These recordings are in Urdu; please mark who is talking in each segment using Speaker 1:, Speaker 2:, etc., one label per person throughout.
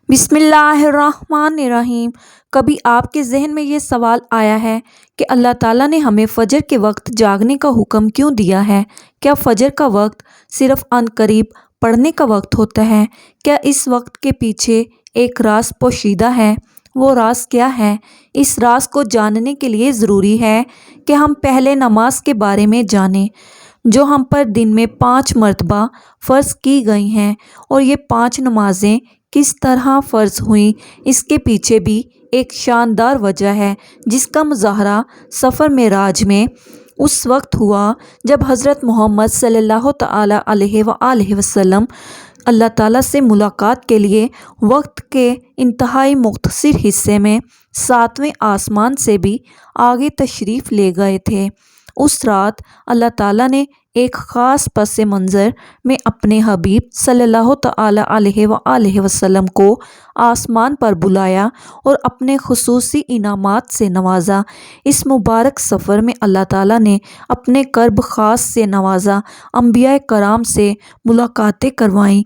Speaker 1: بسم اللہ الرحمن الرحیم۔ کبھی آپ کے ذہن میں یہ سوال آیا ہے کہ اللہ تعالیٰ نے ہمیں فجر کے وقت جاگنے کا حکم کیوں دیا ہے؟ کیا فجر کا وقت صرف عنقریب پڑھنے کا وقت ہوتا ہے؟ کیا اس وقت کے پیچھے ایک راز پوشیدہ ہے؟ وہ راز کیا ہے؟ اس راز کو جاننے کے لیے ضروری ہے کہ ہم پہلے نماز کے بارے میں جانیں، جو ہم پر دن میں 5 مرتبہ فرض کی گئی ہیں، اور یہ 5 نمازیں کس طرح فرض ہوئیں، اس کے پیچھے بھی ایک شاندار وجہ ہے جس کا مظاہرہ سفر معراج میں اس وقت ہوا جب حضرت محمد صلی اللہ تعالیٰ علیہ وآلہ وسلم اللہ تعالیٰ سے ملاقات کے لیے وقت کے انتہائی مختصر حصے میں 7ویں آسمان سے بھی آگے تشریف لے گئے تھے۔ اس رات اللہ تعالیٰ نے ایک خاص پس منظر میں اپنے حبیب صلی اللہ تعالیٰ علیہ وآلہ وسلم کو آسمان پر بلایا اور اپنے خصوصی انعامات سے نوازا۔ اس مبارک سفر میں اللہ تعالیٰ نے اپنے قرب خاص سے نوازا، انبیاء کرام سے ملاقاتیں کروائیں،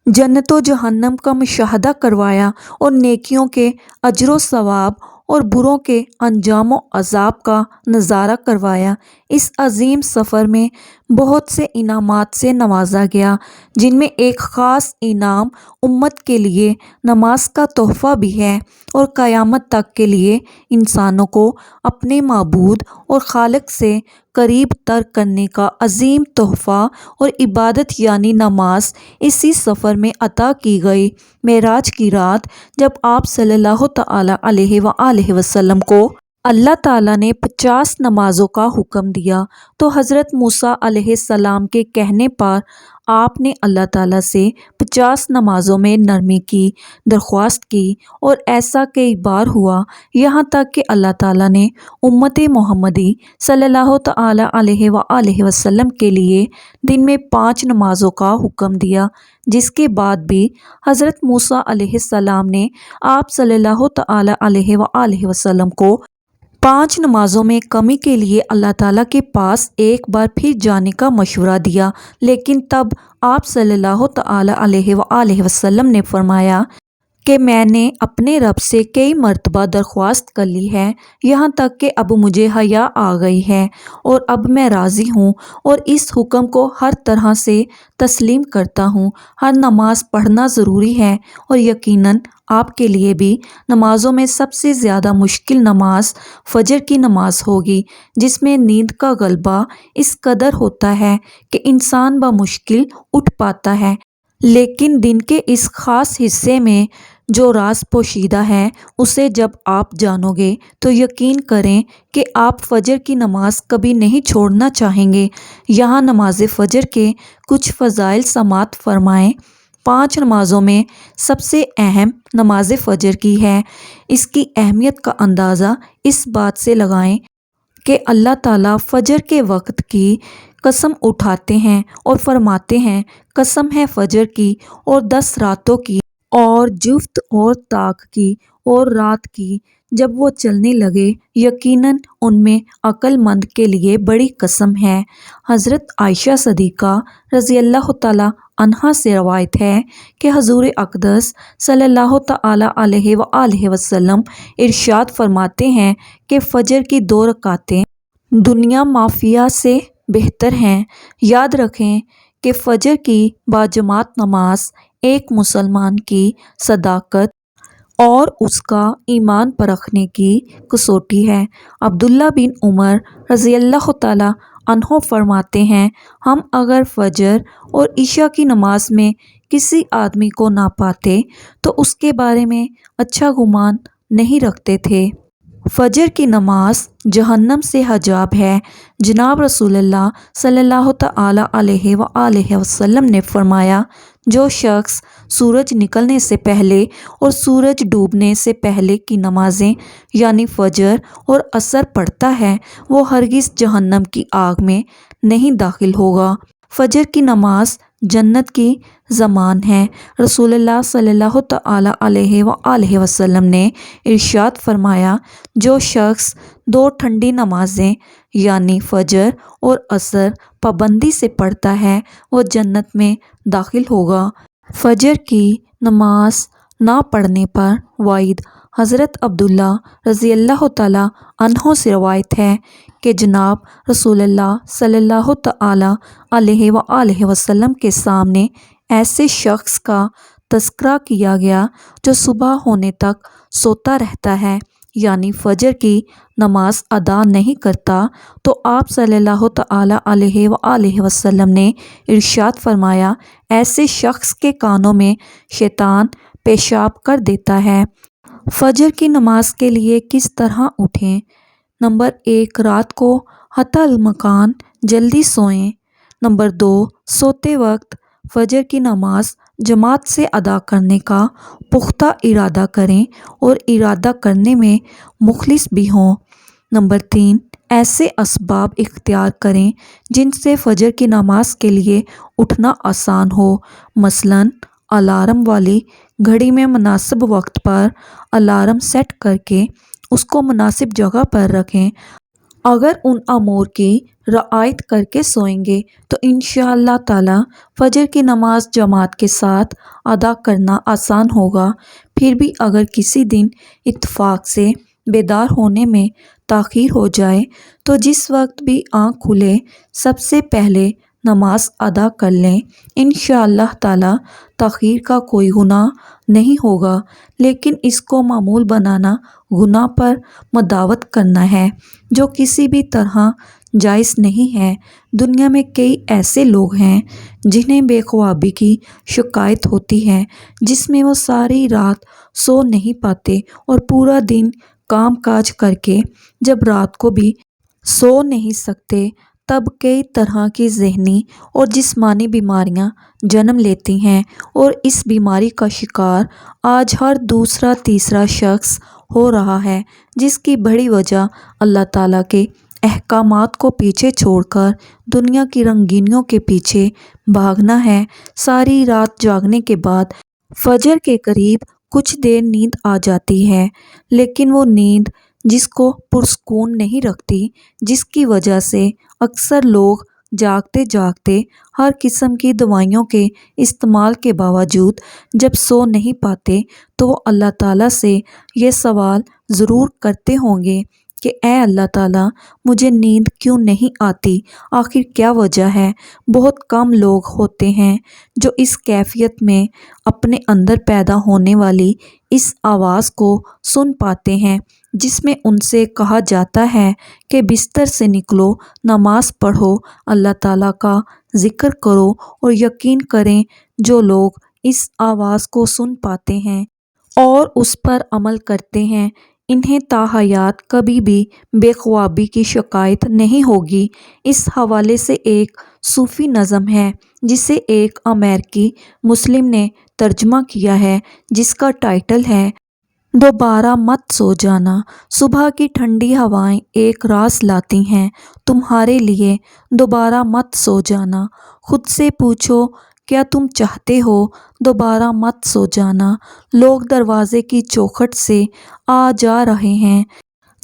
Speaker 1: جنت و جہنم کا مشاہدہ کروایا، اور نیکیوں کے اجر و ثواب اور بروں کے انجام و عذاب کا نظارہ کروایا۔ اس عظیم سفر میں بہت سے انعامات سے نوازا گیا، جن میں ایک خاص انعام امت کے لیے نماز کا تحفہ بھی ہے، اور قیامت تک کے لیے انسانوں کو اپنے معبود اور خالق سے قریب تر کرنے کا عظیم تحفہ اور عبادت یعنی نماز اسی سفر میں عطا کی گئی۔ معراج کی رات جب آپ صلی اللہ تعالیٰ علیہ وآلہ وسلم کو اللہ تعالیٰ نے 50 نمازوں کا حکم دیا تو حضرت موسیٰ علیہ السلام کے کہنے پر آپ نے اللہ تعالیٰ سے 50 نمازوں میں نرمی کی درخواست کی، اور ایسا کئی بار ہوا یہاں تک کہ اللہ تعالیٰ نے امت محمدی صلی اللہ تعالیٰ علیہ وآلہ وسلم کے لیے دن میں 5 نمازوں کا حکم دیا، جس کے بعد بھی حضرت موسیٰ علیہ السلام نے آپ صلی اللہ تعالیٰ علیہ وآلہ وسلم کو 5 نمازوں میں کمی کے لیے اللہ تعالیٰ کے پاس ایک بار پھر جانے کا مشورہ دیا، لیکن تب آپ صلی اللہ تعالیٰ علیہ وآلہ وسلم نے فرمایا کہ میں نے اپنے رب سے کئی مرتبہ درخواست کر لی ہے، یہاں تک کہ اب مجھے حیا آ گئی ہے، اور اب میں راضی ہوں اور اس حکم کو ہر طرح سے تسلیم کرتا ہوں۔ ہر نماز پڑھنا ضروری ہے، اور یقیناً آپ کے لیے بھی نمازوں میں سب سے زیادہ مشکل نماز فجر کی نماز ہوگی، جس میں نیند کا غلبہ اس قدر ہوتا ہے کہ انسان بمشکل اٹھ پاتا ہے، لیکن دن کے اس خاص حصے میں جو راز پوشیدہ ہے اسے جب آپ جانو گے تو یقین کریں کہ آپ فجر کی نماز کبھی نہیں چھوڑنا چاہیں گے۔ یہاں نماز فجر کے کچھ فضائل سماعت فرمائیں۔ 5 نمازوں میں سب سے اہم نماز فجر کی ہے۔ اس کی اہمیت کا اندازہ اس بات سے لگائیں کہ اللہ تعالیٰ فجر کے وقت کی قسم اٹھاتے ہیں اور فرماتے ہیں، قسم ہے فجر کی اور 10 راتوں کی اور جفت اور طاق کی اور رات کی جب وہ چلنے لگے، یقیناً ان میں عقل مند کے لیے بڑی قسم ہے۔ حضرت عائشہ صدیقہ رضی اللہ تعالیٰ عنہا سے روایت ہے کہ حضور اقدس صلی اللہ تعالیٰ علیہ وآلہ وسلم ارشاد فرماتے ہیں کہ فجر کی 2 رکعتیں دنیا مافیہ سے بہتر ہیں۔ یاد رکھیں کہ فجر کی باجماعت نماز ایک مسلمان کی صداقت اور اس کا ایمان پرکھنے کی کسوٹی ہے۔ عبداللہ بن عمر رضی اللہ تعالیٰ عنہ فرماتے ہیں، ہم اگر فجر اور عشاء کی نماز میں کسی آدمی کو نہ پاتے تو اس کے بارے میں اچھا گمان نہیں رکھتے تھے۔ فجر کی نماز جہنم سے حجاب ہے۔ جناب رسول اللہ صلی اللہ تعالیٰ علیہ وآلہ وسلم نے فرمایا، جو شخص سورج نکلنے سے پہلے اور سورج ڈوبنے سے پہلے کی نمازیں یعنی فجر اور عصر پڑھتا ہے، وہ ہرگز جہنم کی آگ میں نہیں داخل ہوگا۔ فجر کی نماز جنت کی ضمان ہے۔ رسول اللہ صلی اللہ تعالیٰ علیہ وآلہ وسلم نے ارشاد فرمایا، جو شخص 2 ٹھنڈی نمازیں یعنی فجر اور عصر پابندی سے پڑھتا ہے وہ جنت میں داخل ہوگا۔ فجر کی نماز نہ پڑھنے پر وعید۔ حضرت عبداللہ رضی اللہ تعالیٰ عنہ سے روایت ہے کہ جناب رسول اللہ صلی اللہ تعالیٰ علیہ وآلہ وسلم کے سامنے ایسے شخص کا تذکرہ کیا گیا جو صبح ہونے تک سوتا رہتا ہے، یعنی فجر کی نماز ادا نہیں کرتا، تو آپ صلی اللہ تعالیٰ علیہ وآلہ وسلم نے ارشاد فرمایا، ایسے شخص کے کانوں میں شیطان پیشاب کر دیتا ہے۔ فجر کی نماز کے لیے کس طرح اٹھیں؟ نمبر 1، رات کو حتی المکان جلدی سوئیں۔ نمبر 2، سوتے وقت فجر کی نماز جماعت سے ادا کرنے کا پختہ ارادہ کریں اور ارادہ کرنے میں مخلص بھی ہوں۔ نمبر 3، ایسے اسباب اختیار کریں جن سے فجر کی نماز کے لیے اٹھنا آسان ہو، مثلاً الارم والی گھڑی میں مناسب وقت پر الارم سیٹ کر کے اس کو مناسب جگہ پر رکھیں۔ اگر ان امور کی رعایت کر کے سوئیں گے تو انشاءاللہ تعالی فجر کی نماز جماعت کے ساتھ ادا کرنا آسان ہوگا۔ پھر بھی اگر کسی دن اتفاق سے بیدار ہونے میں تاخیر ہو جائے تو جس وقت بھی آنکھ کھلے سب سے پہلے نماز ادا کر لیں، انشاءاللہ تعالی تاخیر کا کوئی گناہ نہیں ہوگا، لیکن اس کو معمول بنانا گناہ پر مداوت کرنا ہے جو کسی بھی طرح جائز نہیں ہے۔ دنیا میں کئی ایسے لوگ ہیں جنہیں بے خوابی کی شکایت ہوتی ہے، جس میں وہ ساری رات سو نہیں پاتے اور پورا دن کام کاج کر کے جب رات کو بھی سو نہیں سکتے، تب کئی طرح کی ذہنی اور جسمانی بیماریاں جنم لیتی ہیں، اور اس بیماری کا شکار آج ہر دوسرا تیسرا شخص ہو رہا ہے، جس کی بڑی وجہ اللہ تعالیٰ کے احکامات کو پیچھے چھوڑ کر دنیا کی رنگینیوں کے پیچھے بھاگنا ہے۔ ساری رات جاگنے کے بعد فجر کے قریب کچھ دیر نیند آ جاتی ہے، لیکن وہ نیند جس کو پرسکون نہیں رکھتی، جس کی وجہ سے اکثر لوگ جاگتے جاگتے ہر قسم کی دوائیوں کے استعمال کے باوجود جب سو نہیں پاتے تو وہ اللہ تعالیٰ سے یہ سوال ضرور کرتے ہوں گے کہ اے اللہ تعالیٰ، مجھے نیند کیوں نہیں آتی؟ آخر کیا وجہ ہے؟ بہت کم لوگ ہوتے ہیں جو اس کیفیت میں اپنے اندر پیدا ہونے والی اس آواز کو سن پاتے ہیں جس میں ان سے کہا جاتا ہے کہ بستر سے نکلو، نماز پڑھو، اللہ تعالیٰ کا ذکر کرو، اور یقین کریں جو لوگ اس آواز کو سن پاتے ہیں اور اس پر عمل کرتے ہیں، انہیں تا حیات کبھی بھی بے خوابی کی شکایت نہیں ہوگی۔ اس حوالے سے ایک صوفی نظم ہے جسے ایک امریکی مسلم نے ترجمہ کیا ہے، جس کا ٹائٹل ہے دوبارہ مت سو جانا۔ صبح کی ٹھنڈی ہوائیں ایک راز لاتی ہیں تمہارے لیے، دوبارہ مت سو جانا۔ خود سے پوچھو کیا تم چاہتے ہو دوبارہ مت سو جانا؟ لوگ دروازے کی چوکھٹ سے آ جا رہے ہیں،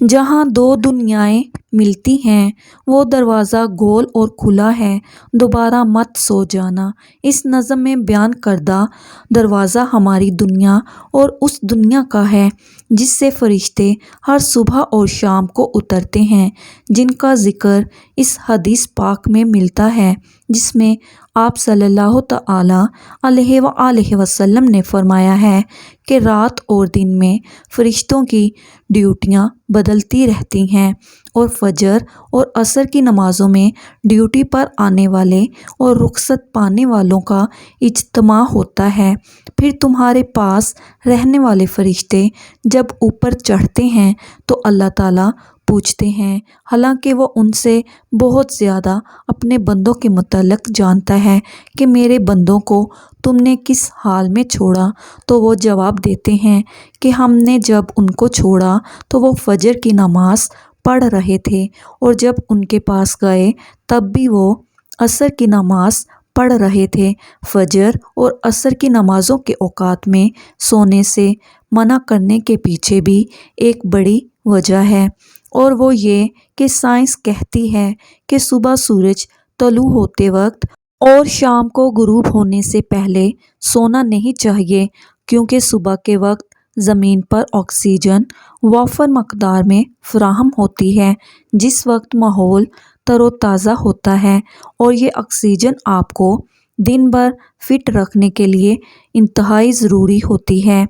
Speaker 1: جہاں دو دنیائیں ملتی ہیں، وہ دروازہ گول اور کھلا ہے، دوبارہ مت سو جانا۔ اس نظم میں بیان کردہ دروازہ ہماری دنیا اور اس دنیا کا ہے جس سے فرشتے ہر صبح اور شام کو اترتے ہیں، جن کا ذکر اس حدیث پاک میں ملتا ہے، جس میں آپ صلی اللہ تعالیٰ علیہ وآلہ وسلم نے فرمایا ہے کہ رات اور دن میں فرشتوں کی ڈیوٹیاں بدلتی رہتی ہیں، اور فجر اور عصر کی نمازوں میں ڈیوٹی پر آنے والے اور رخصت پانے والوں کا اجتماع ہوتا ہے۔ پھر تمہارے پاس رہنے والے فرشتے جب اوپر چڑھتے ہیں تو اللہ تعالیٰ پوچھتے ہیں، حالانکہ وہ ان سے بہت زیادہ اپنے بندوں کے متعلق جانتا ہے، کہ میرے بندوں کو تم نے کس حال میں چھوڑا؟ تو وہ جواب دیتے ہیں کہ ہم نے جب ان کو چھوڑا تو وہ فجر کی نماز پڑھ رہے تھے، اور جب ان کے پاس گئے تب بھی وہ عصر کی نماز پڑھ رہے تھے۔ فجر اور عصر کی نمازوں کے اوقات میں سونے سے منع کرنے کے پیچھے بھی ایک بڑی وجہ ہے، اور وہ یہ کہ سائنس کہتی ہے کہ صبح سورج طلوع ہوتے وقت اور شام کو غروب ہونے سے پہلے سونا نہیں چاہیے۔ کیونکہ صبح کے وقت زمین پر آکسیجن وافر مقدار میں فراہم ہوتی ہے، جس وقت ماحول تر و تازہ ہوتا ہے، اور یہ آکسیجن آپ کو دن بھر فٹ رکھنے کے لیے انتہائی ضروری ہوتی ہے۔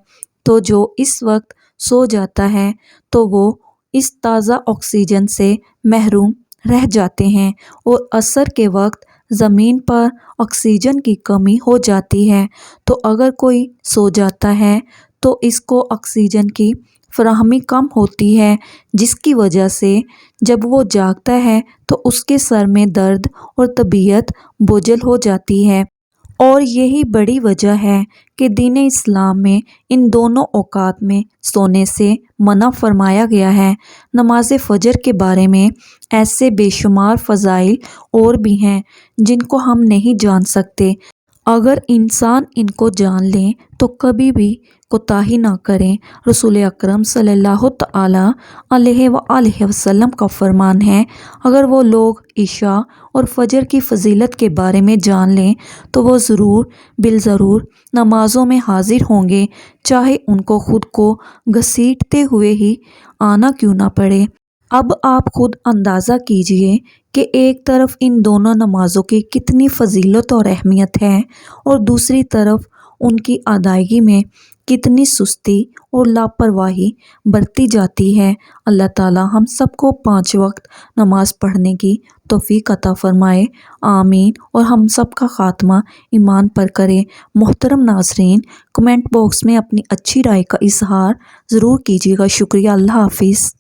Speaker 1: تو جو اس وقت سو جاتا ہے تو وہ اس تازہ آکسیجن سے محروم رہ جاتے ہیں، اور عصر کے وقت زمین پر آکسیجن کی کمی ہو جاتی ہے۔ تو اگر کوئی سو جاتا ہے تو اس کو آکسیجن کی فراہمی کم ہوتی ہے، جس کی وجہ سے جب وہ جاگتا ہے تو اس کے سر میں درد اور طبیعت بوجھل ہو جاتی ہے۔ اور یہی بڑی وجہ ہے کہ دین اسلام میں ان دونوں اوقات میں سونے سے منع فرمایا گیا ہے۔ نماز فجر کے بارے میں ایسے بے شمار فضائل اور بھی ہیں جن کو ہم نہیں جان سکتے۔ اگر انسان ان کو جان لیں تو کبھی بھی کوتاہی نہ کریں۔ رسول اکرم صلی اللہ تعالی علیہ وآلہ وسلم کا فرمان ہے، اگر وہ لوگ عشاء اور فجر کی فضیلت کے بارے میں جان لیں تو وہ ضرور بالضرور نمازوں میں حاضر ہوں گے، چاہے ان کو خود کو گھسیٹتے ہوئے ہی آنا کیوں نہ پڑے۔ اب آپ خود اندازہ کیجئے کہ ایک طرف ان دونوں نمازوں کی کتنی فضیلت اور اہمیت ہے، اور دوسری طرف ان کی ادائیگی میں کتنی سستی اور لاپرواہی برتی جاتی ہے۔ اللہ تعالی ہم سب کو 5 وقت نماز پڑھنے کی توفیق عطا فرمائے، آمین، اور ہم سب کا خاتمہ ایمان پر کرے۔ محترم ناظرین، کمنٹ باکس میں اپنی اچھی رائے کا اظہار ضرور کیجیے گا۔ شکریہ، اللہ حافظ۔